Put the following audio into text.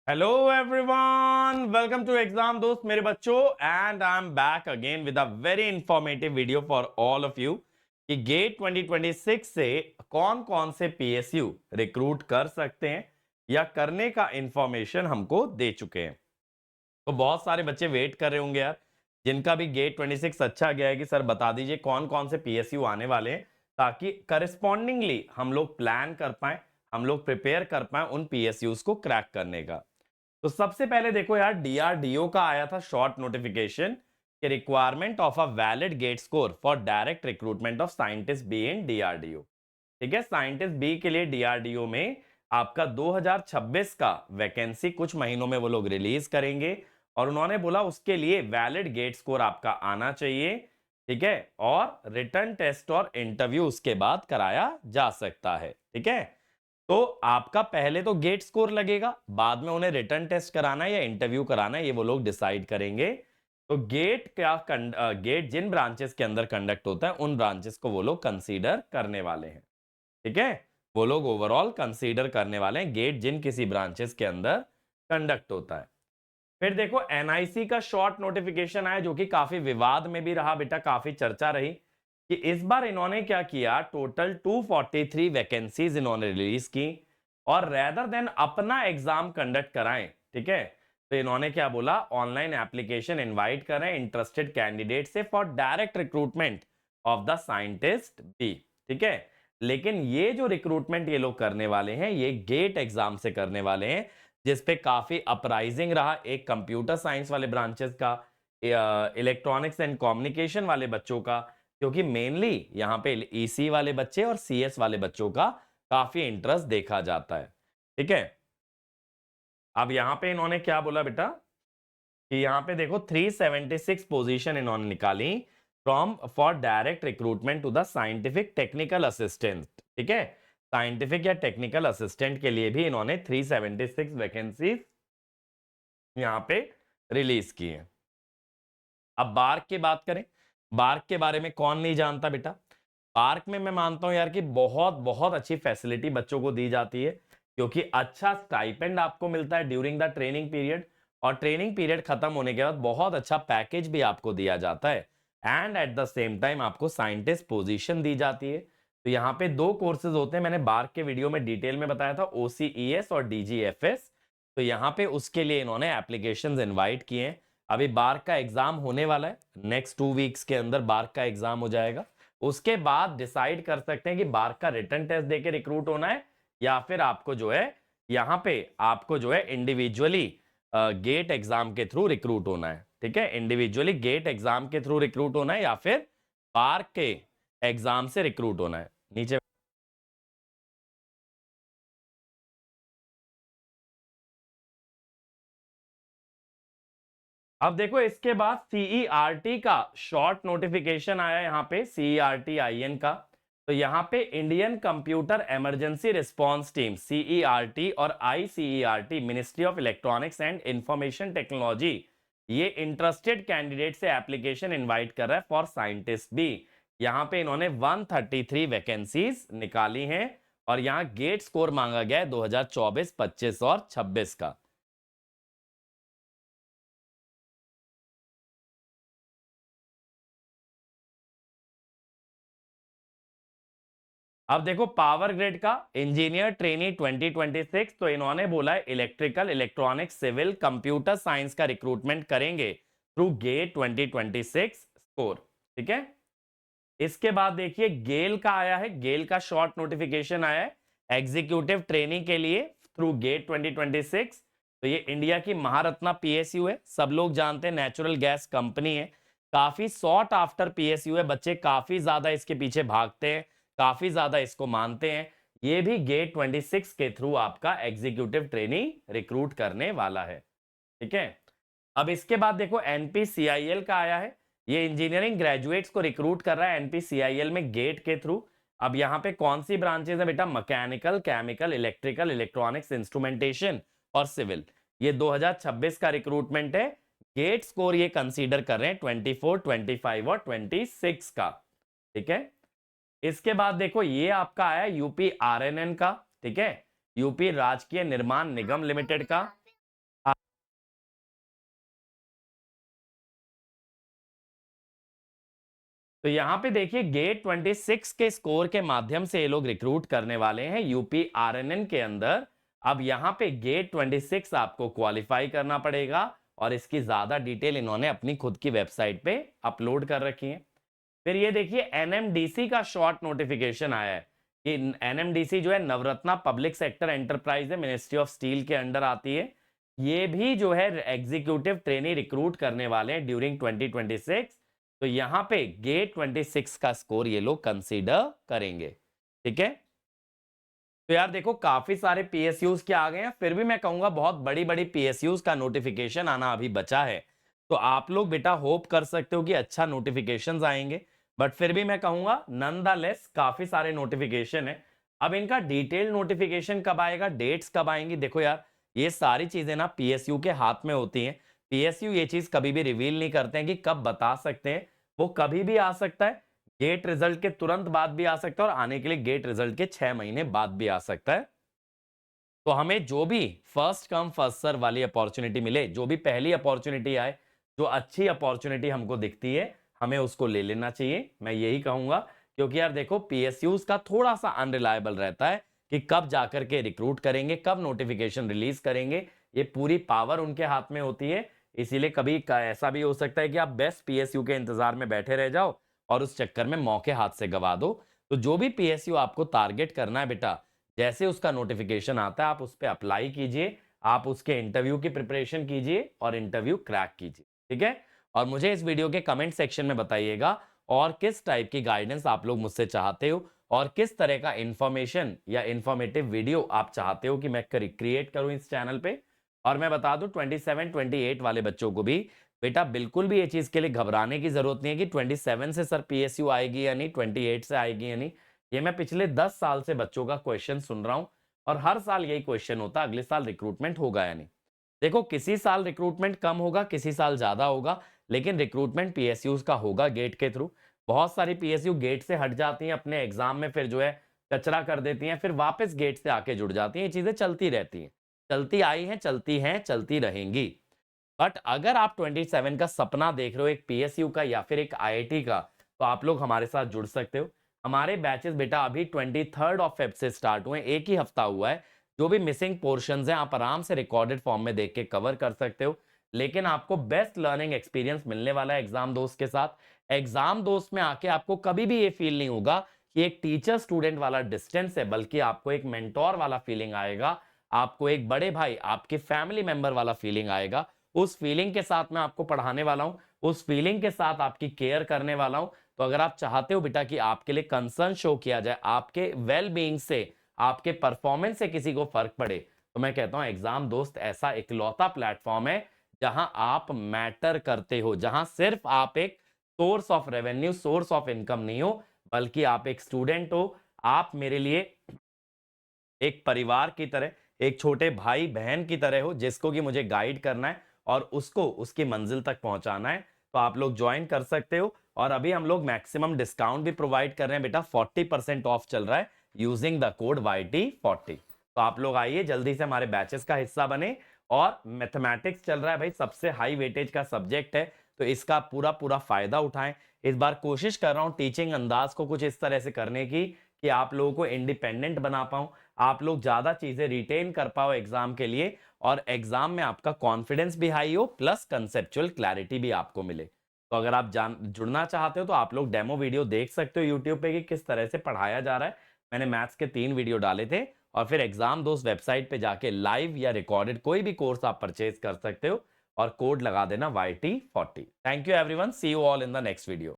Hello everyone, welcome to exam दोस्त मेरे बच्चों। And I am back again with a very informative video for all of you कि GATE 2026 से कौन कौन से पीएसयू रिक्रूट कर सकते हैं या करने का इंफॉर्मेशन हमको दे चुके हैं। तो बहुत सारे बच्चे वेट कर रहे होंगे यार, जिनका भी गेट 26 अच्छा गया है कि सर बता दीजिए कौन कौन से पीएसयू आने वाले हैं, ताकि करस्पॉन्डिंगली हम लोग प्लान कर पाए, हम लोग प्रिपेयर कर पाए उन पीएसयूज को क्रैक करने का। तो सबसे पहले देखो यार, डीआरडीओ का आया था शॉर्ट नोटिफिकेशन कि requirement of a valid GATE score for direct recruitment of scientist B in DRDO. ठीक है, साइंटिस्ट बी के लिए डीआरडीओ में आपका 2026 का वैकेंसी कुछ महीनों में वो लोग रिलीज करेंगे, और उन्होंने बोला उसके लिए वैलिड गेट स्कोर आपका आना चाहिए। ठीक है, और रिटर्न टेस्ट और इंटरव्यू उसके बाद कराया जा सकता है। ठीक है, तो आपका पहले तो गेट स्कोर लगेगा, बाद में उन्हें रिटर्न टेस्ट कराना है या इंटरव्यू कराना है, ये वो लोग डिसाइड करेंगे। तो गेट जिन ब्रांचेस के अंदर कंडक्ट होता है उन ब्रांचेस को वो लोग कंसीडर करने वाले हैं। ठीक है, वो लोग ओवरऑल कंसीडर करने वाले हैं गेट जिन किसी ब्रांचेस के अंदर कंडक्ट होता है। फिर देखो एनआईसी का शॉर्ट नोटिफिकेशन आया, जो कि काफी विवाद में भी रहा बेटा, काफी चर्चा रही कि इस बार इन्होंने क्या किया, टोटल 243 वैकेंसीज इन्होंने रिलीज की, और रेदर देन अपना एग्जाम कंडक्ट कराएं। ठीक है, तो इन्होंने क्या बोला, ऑनलाइन एप्लीकेशन इनवाइट करें इंटरेस्टेड कैंडिडेट से for direct recruitment of the scientist B. ठीक है, लेकिन ये जो रिक्रूटमेंट ये लोग करने वाले हैं, ये गेट एग्जाम से करने वाले हैं, जिसपे काफी अपराइजिंग रहा एक कंप्यूटर साइंस वाले ब्रांचेस का, इलेक्ट्रॉनिक्स एंड कम्युनिकेशन वाले बच्चों का, क्योंकि मेनली यहाँ पे ईसी वाले बच्चे और सीएस वाले बच्चों का काफी इंटरेस्ट देखा जाता है। ठीक है, अब यहाँ पे इन्होंने क्या बोला बेटा कि यहाँ पे देखो 376 पोजीशन इन्होंने निकाली from for direct recruitment to the scientific technical assistant. ठीक है, साइंटिफिक या टेक्निकल असिस्टेंट के लिए भी इन्होंने 376 वैकेंसी यहाँ पे रिलीज की है। अब बार्क की बात करें, बार्क के बारे में कौन नहीं जानता बेटा। बार्क में मैं मानता हूं यार कि बहुत बहुत अच्छी फैसिलिटी बच्चों को दी जाती है, क्योंकि अच्छा स्टाइपेंड आपको मिलता है ड्यूरिंग द ट्रेनिंग पीरियड, और ट्रेनिंग पीरियड खत्म होने के बाद बहुत अच्छा पैकेज भी आपको दिया जाता है, and at the same time आपको साइंटिस्ट पोजीशन दी जाती है। तो यहाँ पे दो कोर्सेज होते हैं, मैंने बार्क के वीडियो में डिटेल में बताया था, ओसीईएस और डीजीएफएस। तो यहाँ पे उसके लिए इन्होंने एप्लीकेशंस इनवाइट किए हैं। अभी बार्क का एग्जाम होने वाला है, नेक्स्ट 2 वीक्स के अंदर बार्क का एग्जाम हो जाएगा। उसके बाद डिसाइड कर सकते हैं कि बार्क का रिटर्न टेस्ट देके रिक्रूट होना है, या फिर आपको जो है यहाँ पे आपको जो है इंडिविजुअली गेट एग्जाम के थ्रू रिक्रूट होना है। ठीक है, इंडिविजुअली गेट एग्जाम के थ्रू रिक्रूट होना है या फिर बार्क के एग्जाम से रिक्रूट होना है। नीचे अब देखो, इसके बाद सीईआरटी का शॉर्ट नोटिफिकेशन आया, यहाँ पे सीईआरटी आईएन का। तो यहाँ पे Indian computer emergency response team CERT और ICERT ministry of electronics and information technology, ये इंटरेस्टेड कैंडिडेट से एप्लीकेशन इनवाइट कर रहा है फॉर साइंटिस्ट भी। यहाँ पे इन्होंने 133 वैकेंसीज निकाली हैं, और यहाँ गेट स्कोर मांगा गया है 2024, 25 और 26 का। अब देखो पावर ग्रिड का इंजीनियर ट्रेनी 2026, तो इन्होंने बोला है electrical, electronics, civil, computer science का रिक्रूटमेंट करेंगे थ्रू गेट 2026 स्कोर। ठीक है, इसके बाद देखिए गेल का आया है, गेल का शॉर्ट नोटिफिकेशन आया है एग्जीक्यूटिव ट्रेनिंग के लिए थ्रू गेट 2026। तो ये इंडिया की महारत्ना पीएसयू है, सब लोग जानते हैं, नेचुरल गैस कंपनी है, काफी सॉट आफ्टर पीएसयू है, बच्चे काफी ज्यादा इसके पीछे भागते हैं, काफी ज्यादा इसको मानते हैं। ये भी गेट 26 के थ्रू आपका एग्जीक्यूटिव ट्रेनिंग रिक्रूट करने वाला है। ठीक है, अब इसके बाद देखो एनपीसीआईएल का आया है, ये इंजीनियरिंग ग्रेजुएट्स को रिक्रूट कर रहा है एनपीसीआईएल में गेट के थ्रू। अब यहाँ पे कौन सी ब्रांचेस है बेटा, mechanical, chemical, electrical, electronics, instrumentation और सिविल। ये 2026 का रिक्रूटमेंट है। गेट स्कोर ये कंसीडर कर रहे हैं 24, 25 और 26 का। ठीक है, इसके बाद देखो ये आपका आया यूपी आरएनएन का। ठीक है, यूपी राजकीय निर्माण निगम लिमिटेड का। तो यहाँ पे देखिए गेट 26 के स्कोर के माध्यम से ये लोग रिक्रूट करने वाले हैं यूपी आरएनएन के अंदर। अब यहाँ पे गेट 26 आपको क्वालिफाई करना पड़ेगा और इसकी ज्यादा डिटेल इन्होंने अपनी खुद की वेबसाइट पे अपलोड कर रखी है। फिर ये देखिए एनएमडीसी का शॉर्ट नोटिफिकेशन आया है कि एनएमडीसी जो है नवरत्ना पब्लिक सेक्टर एंटरप्राइज है, मिनिस्ट्री ऑफ स्टील के अंडर आती है। ये भी जो है एग्जीक्यूटिव ट्रेनी रिक्रूट करने वाले हैं ड्यूरिंग 2026। तो यहाँ पे गेट 26 का स्कोर ये लोग कंसीडर करेंगे। ठीक है, तो यार देखो काफी सारे पीएसयूज के आ गए हैं, फिर भी मैं कहूंगा बहुत बड़ी बड़ी पीएसयूज का नोटिफिकेशन आना अभी बचा है। तो आप लोग बेटा होप कर सकते हो कि अच्छा नोटिफिकेशंस आएंगे, बट फिर भी मैं कहूंगा नॉनदलेस काफी सारे नोटिफिकेशन है। अब इनका डिटेल नोटिफिकेशन कब आएगा, डेट्स कब आएंगी, देखो यार ये सारी चीजें ना पीएसयू के हाथ में होती हैं। पीएसयू ये चीज कभी भी रिवील नहीं करते हैं कि कब बता सकते हैं, वो कभी भी आ सकता है। गेट रिजल्ट के तुरंत बाद भी आ सकता है और आने के लिए गेट रिजल्ट के 6 महीने बाद भी आ सकता है। तो हमें जो भी फर्स्ट कम फर्स्ट सर्व वाली अपॉर्चुनिटी मिले, जो भी पहली अपॉर्चुनिटी आए, जो अच्छी अपॉर्चुनिटी हमको दिखती है, हमें उसको ले लेना चाहिए, मैं यही कहूंगा। क्योंकि यार देखो पीएसयूज का थोड़ा सा अनरिलायबल रहता है कि कब जाकर के रिक्रूट करेंगे, कब नोटिफिकेशन रिलीज करेंगे, ये पूरी पावर उनके हाथ में होती है। इसीलिए कभी ऐसा भी हो सकता है कि आप बेस्ट पीएसयू के इंतजार में बैठे रह जाओ और उस चक्कर में मौके हाथ से गवा दो। तो जो भी पीएसयू आपको टारगेट करना है बेटा, जैसे उसका नोटिफिकेशन आता है आप उस पर अप्लाई कीजिए, आप उसके इंटरव्यू की प्रिपरेशन कीजिए और इंटरव्यू क्रैक कीजिए। ठीक है, और मुझे इस वीडियो के कमेंट सेक्शन में बताइएगा और किस टाइप की गाइडेंस आप लोग मुझसे चाहते हो और किस तरह का इंफॉर्मेशन या इंफॉर्मेटिव वीडियो आप चाहते हो कि मैं क्रिएट करूं इस चैनल पे। और मैं बता दूं 27 28 वाले बच्चों को भी बेटा बिल्कुल भी ये चीज के लिए घबराने की जरूरत नहीं है कि 27 से सर पीएसयू आएगी या नहीं, 28 से आएगी या नहीं। ये मैं पिछले 10 साल से बच्चों का क्वेश्चन सुन रहा हूं और हर साल यही क्वेश्चन होता है, अगले साल रिक्रूटमेंट होगा या नहीं। देखो किसी साल रिक्रूटमेंट कम होगा, किसी साल ज्यादा होगा, लेकिन रिक्रूटमेंट पीएसयूज का होगा गेट के थ्रू। बहुत सारी पीएसयू गेट से हट जाती हैं अपने एग्जाम में, फिर जो है कचरा कर देती हैं, फिर वापस गेट से आके जुड़ जाती हैं। ये चीजें चलती रहती हैं, चलती आई हैं, चलती हैं, चलती रहेंगी। बट अगर आप 27 का सपना देख रहे हो एक पीएसयू का या फिर एक आईआईटी का, तो आप लोग हमारे साथ जुड़ सकते हो। हमारे बैचेस बेटा अभी 23 ऑफ फेब से स्टार्ट हुए, एक ही हफ्ता हुआ है। जो भी मिसिंग पोर्शंस हैं आप आराम से रिकॉर्डेड फॉर्म में देख के कवर कर सकते हो, लेकिन आपको बेस्ट लर्निंग एक्सपीरियंस मिलने वाला है एग्जाम दोस्त के साथ। एग्जाम दोस्त में आके आपको कभी भी ये फील नहीं होगा कि एक टीचर स्टूडेंट वाला डिस्टेंस है, बल्कि आपको एक मेंटोर वाला फीलिंग आएगा, आपको एक बड़े भाई, आपके फैमिली मेंबर वाला फीलिंग आएगा। उस फीलिंग के साथ मैं आपको पढ़ाने वाला हूं, उस फीलिंग के साथ आपकी केयर करने वाला हूं। तो अगर आप चाहते हो बेटा कि आपके लिए कंसर्न शो किया जाए, आपके वेल बीइंग से, आपके परफॉर्मेंस से किसी को फर्क पड़े, तो मैं कहता हूं एग्जाम दोस्त ऐसा इकलौता प्लेटफॉर्म है जहां आप मैटर करते हो, जहां सिर्फ आप एक source of revenue, source of income नहीं हो, बल्कि आप एक स्टूडेंट हो। आप मेरे लिए एक परिवार की तरह, एक छोटे भाई बहन की तरह हो, जिसको कि मुझे गाइड करना है और उसको उसकी मंजिल तक पहुंचाना है। तो आप लोग ज्वाइन कर सकते हो और अभी हम लोग मैक्सिमम डिस्काउंट भी प्रोवाइड कर रहे हैं बेटा, 40% ऑफ चल रहा है यूजिंग द कोड YT40। तो आप लोग आइए जल्दी से हमारे बैचेस का हिस्सा बने। और मैथमेटिक्स चल रहा है भाई, सबसे हाई वेटेज का सब्जेक्ट है, तो इसका पूरा पूरा फायदा उठाएं। इस बार कोशिश कर रहा हूं टीचिंग अंदाज को कुछ इस तरह से करने की कि आप लोगों को इंडिपेंडेंट बना पाऊं, आप लोग ज्यादा चीजें रिटेन कर पाओ एग्जाम के लिए, और एग्जाम में आपका कॉन्फिडेंस भी हाई हो, प्लस कंसेप्चुअल क्लैरिटी भी आपको मिले। तो अगर आप जुड़ना चाहते हो तो आप लोग डेमो वीडियो देख सकते हो यूट्यूब पे कि किस तरह से पढ़ाया जा रहा है। मैंने मैथ्स के 3 वीडियो डाले थे, और फिर एग्जाम दोस्त वेबसाइट पे जाके लाइव या रिकॉर्डेड कोई भी कोर्स आप परचेज कर सकते हो और कोड लगा देना YT40। Thank you everyone, see you all in the next video.